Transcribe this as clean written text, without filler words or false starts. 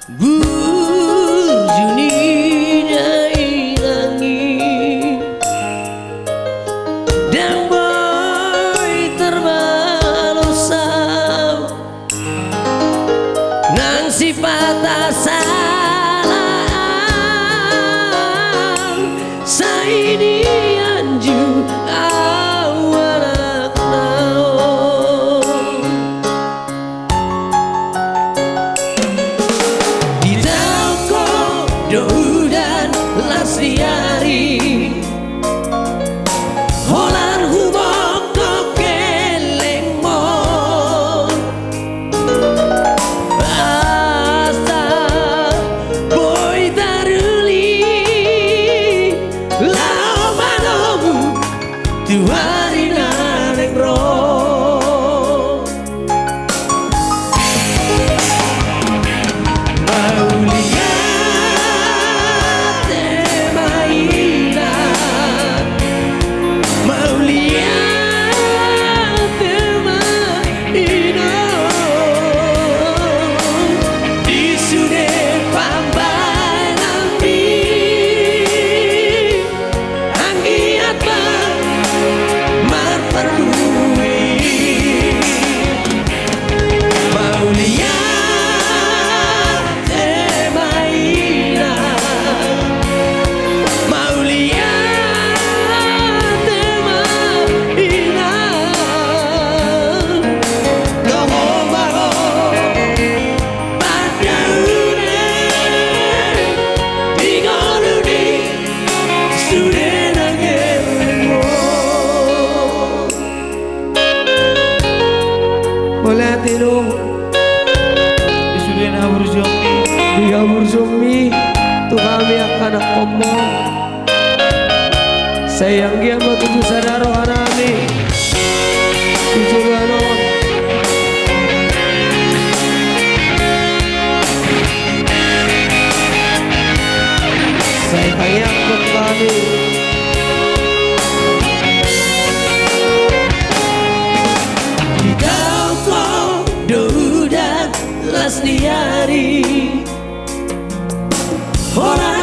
Burjuni dari langit dan boy terbalusam nang sifat asalan saini anju awanak naon di toko dohu dan lasriari holan humok keleng mon asa boy daruli lao manomu tuari nareng roh maulia temaina maulia temaina disude pambanami anggiat mar perlui maulia temaina maulia temaina noho maho padaune digoluni sude nangermo. Boleh tiru Disuruh nabur zombie. dia bersumi tuh kami akan ngomong sayang dia matuju sadaro anami tujuano sayangnya kembali di toko dohu dan lasniari. Hola